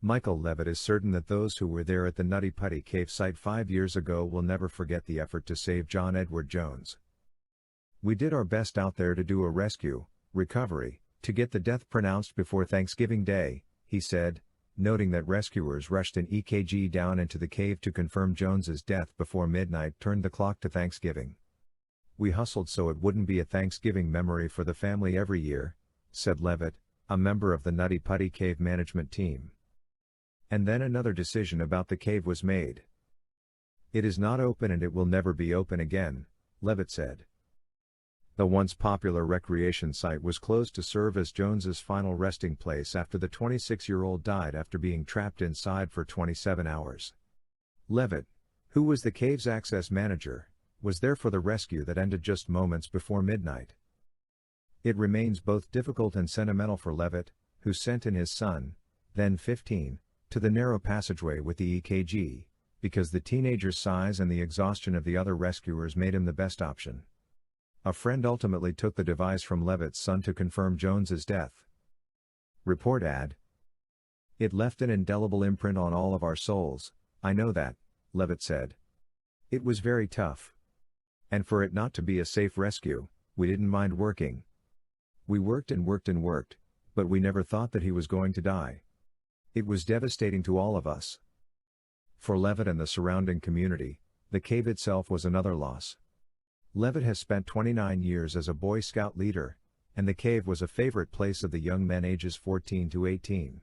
Michael Levitt is certain that those who were there at the Nutty Putty Cave site 5 years ago will never forget the effort to save John Edward Jones. "We did our best out there to do a rescue, recovery, to get the death pronounced before Thanksgiving Day," he said, noting that rescuers rushed an EKG down into the cave to confirm Jones's death before midnight turned the clock to Thanksgiving. "We hustled so it wouldn't be a Thanksgiving memory for the family every year," said Levitt, a member of the Nutty Putty Cave management team. And then another decision about the cave was made. "It is not open and it will never be open again," Levitt said. The once popular recreation site was closed to serve as Jones's final resting place after the 26-year-old died after being trapped inside for 27 hours. Levitt, who was the cave's access manager, was there for the rescue that ended just moments before midnight. It remains both difficult and sentimental for Levitt, who sent in his son, then 15, to the narrow passageway with the EKG, because the teenager's size and the exhaustion of the other rescuers made him the best option. A friend ultimately took the device from Levitt's son to confirm Jones's death. Report ad. "It left an indelible imprint on all of our souls, I know that," Levitt said. "It was very tough. And for it not to be a safe rescue, we didn't mind working. We worked and worked and worked, but we never thought that he was going to die. It was devastating to all of us." For Levitt and the surrounding community, the cave itself was another loss. Levitt has spent 29 years as a Boy Scout leader, and the cave was a favorite place of the young men ages 14 to 18.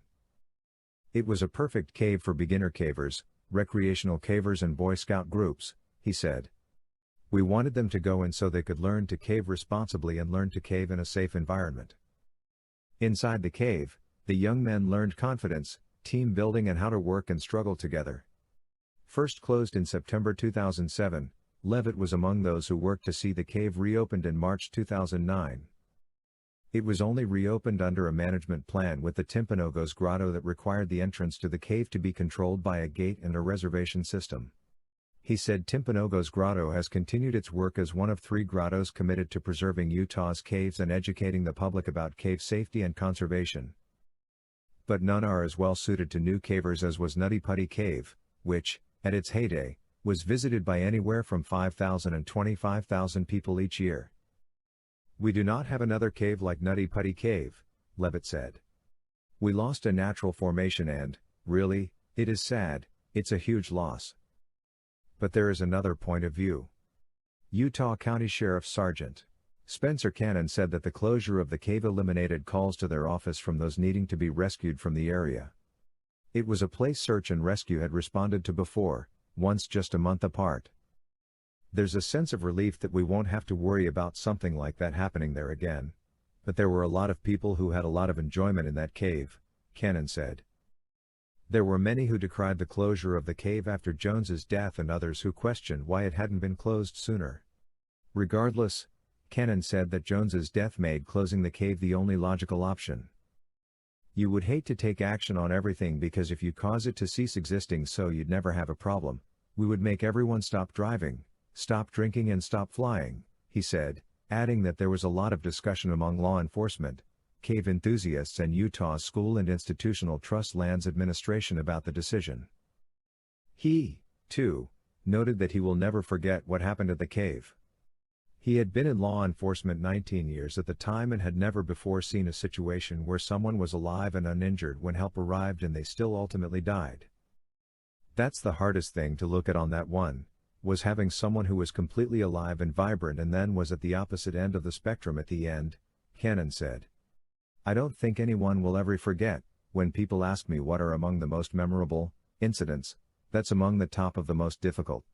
"It was a perfect cave for beginner cavers, recreational cavers and Boy Scout groups," he said. "We wanted them to go in so they could learn to cave responsibly and learn to cave in a safe environment." Inside the cave, the young men learned confidence, team building and how to work and struggle together. First closed in September 2007, Levitt was among those who worked to see the cave reopened in March 2009. It was only reopened under a management plan with the Timpanogos Grotto that required the entrance to the cave to be controlled by a gate and a reservation system. He said Timpanogos Grotto has continued its work as one of 3 grottos committed to preserving Utah's caves and educating the public about cave safety and conservation. But none are as well suited to new cavers as was Nutty Putty Cave, which, at its heyday, was visited by anywhere from 5,000 and 25,000 people each year. "We do not have another cave like Nutty Putty Cave," Levitt said. "We lost a natural formation and, really, it is sad, it's a huge loss." But there is another point of view. Utah County Sheriff Sergeant Spencer Cannon said that the closure of the cave eliminated calls to their office from those needing to be rescued from the area. It was a place search and rescue had responded to before, once just a month apart. "There's a sense of relief that we won't have to worry about something like that happening there again. But there were a lot of people who had a lot of enjoyment in that cave," Cannon said. There were many who decried the closure of the cave after Jones's death and others who questioned why it hadn't been closed sooner. Regardless, Cannon said that Jones's death made closing the cave the only logical option. "You would hate to take action on everything because if you cause it to cease existing so you'd never have a problem, we would make everyone stop driving, stop drinking and stop flying," he said, adding that there was a lot of discussion among law enforcement, cave enthusiasts and Utah's School and Institutional Trust Lands Administration about the decision. He, too, noted that he will never forget what happened at the cave. He had been in law enforcement 19 years at the time and had never before seen a situation where someone was alive and uninjured when help arrived and they still ultimately died. "That's the hardest thing to look at on that one, was having someone who was completely alive and vibrant and then was at the opposite end of the spectrum at the end," Cannon said. "I don't think anyone will ever forget, when people ask me what are among the most memorable incidents, that's among the top of the most difficult."